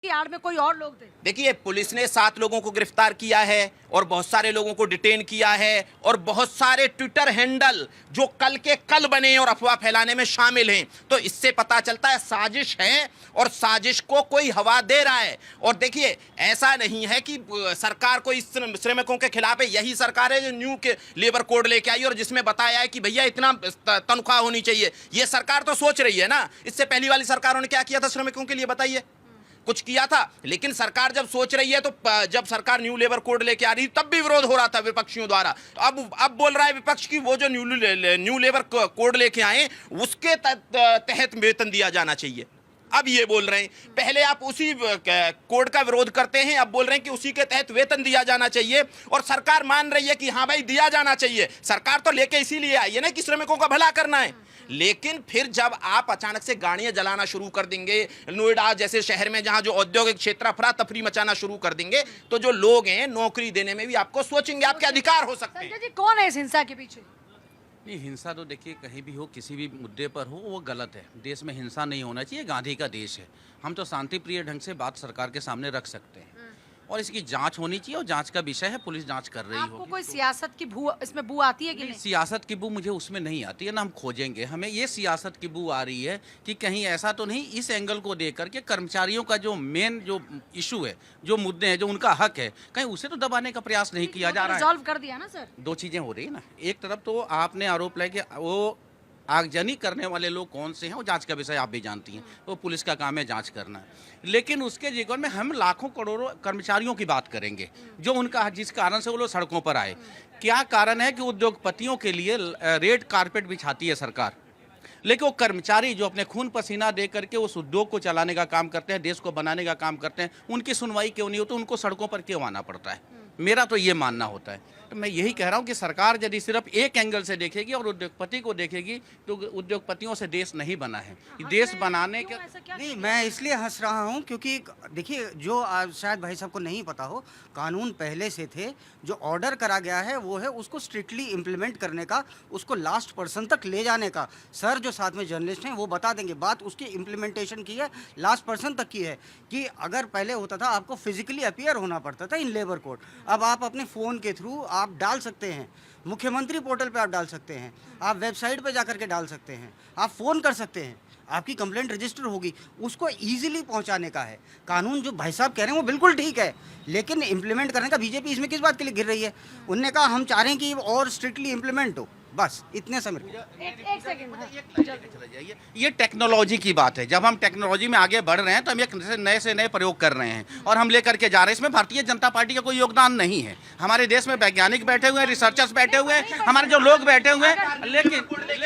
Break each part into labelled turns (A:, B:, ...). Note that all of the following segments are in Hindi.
A: की आड़ में कोई और लोग थे।
B: देखिए, पुलिस ने 7 लोगों को गिरफ्तार किया है और बहुत सारे लोगों को डिटेन किया है और बहुत सारे ट्विटर हैंडल जो कल के कल बने और अफवाह फैलाने में शामिल हैं। तो इससे पता चलता है साजिश है और साजिश को कोई हवा दे रहा है। और देखिए, ऐसा नहीं है कि सरकार कोई श्रमिकों के खिलाफ है। यही सरकार है जो न्यू के लेबर कोड लेके आई और जिसमें बताया है कि भैया इतना तनख्वाह होनी चाहिए। ये सरकार तो सोच रही है ना। इससे पहली वाली सरकारों ने क्या किया था श्रमिकों के लिए, बताइए? कुछ किया था। लेकिन सरकार जब सोच रही है तो जब सरकार न्यू लेबर कोड लेके आ रही तब भी विरोध हो रहा था विपक्षियों द्वारा। अब बोल रहा है विपक्ष की वो जो न्यू लेबर कोड लेके आए उसके तहत वेतन दिया जाना चाहिए। अब ये बोल रहे हैं, पहले आप उसी कोड का विरोध करते हैं, अब बोल रहे हैं कि उसी के तहत वेतन दिया जाना चाहिए। और सरकार मान रही है कि हाँ भाई दिया जाना चाहिए। सरकार तो लेके इसीलिए आई है ना कि श्रमिकों का भला करना है। लेकिन फिर जब आप अचानक से गाड़ियां जलाना शुरू कर देंगे, नोएडा जैसे शहर में जहां जो औद्योगिक क्षेत्र अफरा तफरी मचाना शुरू कर देंगे, तो जो लोग हैं नौकरी देने में भी आपको सोचेंगे आपके अधिकार हो सकते हैं।
A: संजय जी, कौन है इस हिंसा के पीछे?
C: नहीं, हिंसा तो देखिए कहीं भी हो, किसी भी मुद्दे पर हो, वो गलत है। देश में हिंसा नहीं होना चाहिए, गांधी का देश है। हम तो शांति प्रिय ढंग से बात सरकार के सामने रख सकते हैं और इसकी जांच होनी चाहिए और जांच का विषय है, पुलिस जांच कर रही
A: आपको
C: होगी।
A: कोई सियासत की बू इसमें बू आती है कि नहीं?
C: सियासत की बू मुझे उसमें नहीं आती है ना, हम खोजेंगे। हमें ये सियासत की बू आ रही है कि कहीं ऐसा तो नहीं, इस एंगल को देख करके कर्मचारियों का जो मेन जो इशू है, जो मुद्दे हैं, जो उनका हक है, कहीं उसे तो दबाने का प्रयास नहीं किया जा रहा है।
A: रिजॉल्व कर दिया ना सर।
C: दो चीज़ें हो रही है ना, एक तरफ तो आपने आरोप लगाया कि वो आगजनी करने वाले लोग कौन से हैं, वो जांच का विषय आप भी जानती हैं, वो पुलिस का काम है जांच करना है। लेकिन उसके जीवन में हम लाखों करोड़ों कर्मचारियों की बात करेंगे जो उनका जिस कारण से वो लोग सड़कों पर आए। क्या कारण है कि उद्योगपतियों के लिए रेड कारपेट बिछाती है सरकार, लेकिन वो कर्मचारी जो अपने खून पसीना दे करके उस उद्योग को चलाने का काम करते हैं, देश को बनाने का काम करते हैं, उनकी सुनवाई क्यों नहीं होती, उनको सड़कों पर क्यों आना पड़ता है? मेरा तो ये मानना होता है। तो मैं यही कह रहा हूँ कि सरकार यदि सिर्फ एक एंगल से देखेगी और उद्योगपति को देखेगी तो उद्योगपतियों से देश नहीं बना है। देश बनाने के
D: नहीं, मैं इसलिए हंस रहा हूँ क्योंकि देखिए, जो शायद भाई साहब को नहीं पता हो, कानून पहले से थे। जो ऑर्डर करा गया है वो है उसको स्ट्रिक्टली इम्प्लीमेंट करने का, उसको लास्ट पर्सन तक ले जाने का। सर जो साथ में जर्नलिस्ट हैं वो बता देंगे, बात उसकी इम्प्लीमेंटेशन की है, लास्ट पर्सन तक की है। कि अगर पहले होता था आपको फिजिकली अपीयर होना पड़ता था इन लेबर कोड, अब आप अपने फ़ोन के थ्रू आप डाल सकते हैं। मुख्यमंत्री पोर्टल पे आप डाल सकते हैं, आप वेबसाइट पे जाकर के डाल सकते हैं, आप फ़ोन कर सकते हैं, आपकी कंप्लेंट रजिस्टर होगी। उसको इजीली पहुंचाने का है कानून। जो भाई साहब कह रहे हैं वो बिल्कुल ठीक है, लेकिन इम्प्लीमेंट करने का बीजेपी इसमें किस बात के लिए गिर रही है? उनने कहा हम चाह रहे हैं कि और स्ट्रिक्टली इम्प्लीमेंट हो, बस इतने समय।
A: एक सेकंड,
C: ये टेक्नोलॉजी की बात है। जब हम टेक्नोलॉजी में आगे बढ़ रहे हैं तो हम एक नए से नए प्रयोग कर रहे हैं और हम लेकर के जा रहे हैं। इसमें भारतीय जनता पार्टी का कोई योगदान नहीं है। हमारे देश में वैज्ञानिक बैठे हुए हैं, रिसर्चर्स बैठे हुए हैं, हमारे जो लोग बैठे हुए हैं, लेकिन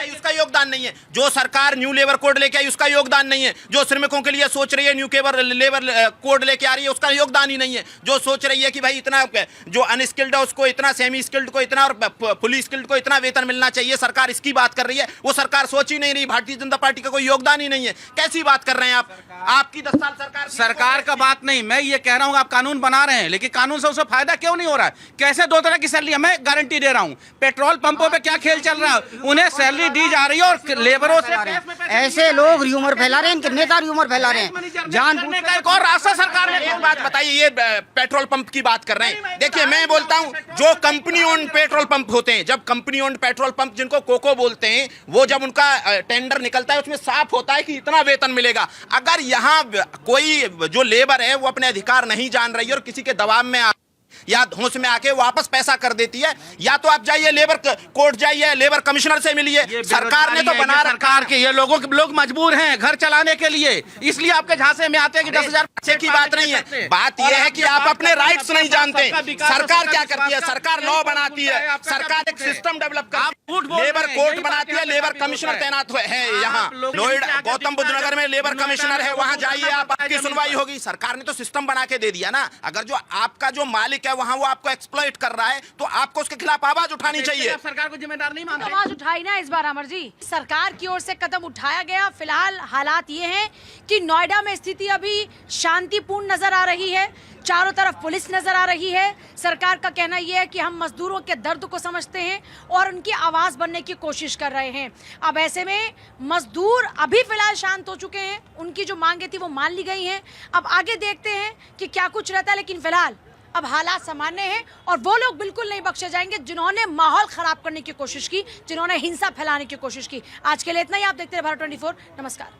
B: उसका योगदान नहीं है। जो सरकार न्यू लेबर कोड लेके आई उसका योगदान नहीं है। जो श्रमिकों के लिए सोच रही है न्यू लेबर कोड लेके आ रही है उसका योगदान ही नहीं है। जो सोच रही है कि भाई इतना जो अनस्किल्ड है उसको इतना, सेमी स्किल्ड को इतना और फुली स्किल्ड को इतना वेतन मिलना चाहिए, सरकार इसकी बात कर रही है। वो सरकार सोच ही नहीं रही। भारतीय जनता पार्टी का कोई योगदान ही नहीं है। कैसी बात कर रहे हैं आप? आपकी 10 साल
C: सरकार का बात नहीं, मैं ये कह रहा हूँ आप कानून बना रहे हैं, लेकिन कानून से उसे फायदा क्यों नहीं हो रहा है? कैसे 2 तरह की सैलरी? मैं गारंटी दे रहा हूँ, पेट्रोल पंपों पे क्या खेल चल रहा है, उन्हें सैलरी दी जा रही है और लेबरों से
D: ऐसे लोग र्यूमर फैला रहे हैं, इनके नेता र्यूमर फैला रहे हैं। जान
C: करने का एक और रास्ता सरकार ने।
B: एक बात बताइए, ये पेट्रोल पंप की बात कर रहे हैं। देखिए, मैं बोलता हूं जो कंपनी ओन्ड पेट्रोल पंप होते हैं, जब कंपनी ओन्ड पेट्रोल पंप जिनको कोको बोलते हैं, वो जब उनका टेंडर निकलता है उसमें साफ होता है कि इतना वेतन मिलेगा। अगर यहाँ कोई जो लेबर है वो अपने अधिकार नहीं जान रही है और किसी के दबाव में या होश में आके वापस पैसा कर देती है, या तो आप जाइए लेबर कोर्ट, जाइए लेबर कमिश्नर से मिलिए। सरकार ने तो बना रखा
C: के ये लोग मजबूर हैं घर चलाने के लिए, इसलिए आपके झांसे में आते हैं कि 10,000
B: पैसे की बात नहीं है। बात यह है कि आप अपने राइट्स नहीं जानते। सरकार क्या करती है? सरकार लॉ बनाती है, सरकार एक सिस्टम डेवलप करती है, लेबर कोर्ट बनाती है, लेबर कमिश्नर तैनात है। यहाँ नोएडा गौतम बुद्ध नगर में लेबर कमिश्नर है, वहां जाइए आप, आपकी सुनवाई होगी। सरकार ने तो सिस्टम बना के दे दिया ना। अगर जो आपका जो मालिक है है, वहां वो आपको एक्सप्लॉइट कर रहा है, तो आपको उसके खिलाफ आवाज उठानी चाहिए।
C: आप सरकार को जिम्मेदार नहीं मानते?
A: आवाज उठाई ना इस बार अमर जी, सरकार की ओर से कदम उठाया गया। फिलहाल हालात ये हैं कि नोएडा में स्थिति अभी शांतिपूर्ण नजर आ रही है, चारों तरफ पुलिस नजर आ रही है। सरकार का कहना यह है कि हम मजदूरों के दर्द को समझते हैं और उनकी आवाज बनने की कोशिश कर रहे हैं। अब ऐसे में मजदूर अभी फिलहाल शांत हो चुके हैं, उनकी जो मांगे थी वो मान ली गई हैं। अब आगे देखते हैं कि क्या कुछ रहता है, लेकिन फिलहाल अब हालात सामान्य हैं और वो लोग बिल्कुल नहीं बख्शे जाएंगे जिन्होंने माहौल खराब करने की कोशिश की, जिन्होंने हिंसा फैलाने की कोशिश की। आज के लिए इतना ही। आप देखते रहे भारत 24। नमस्कार।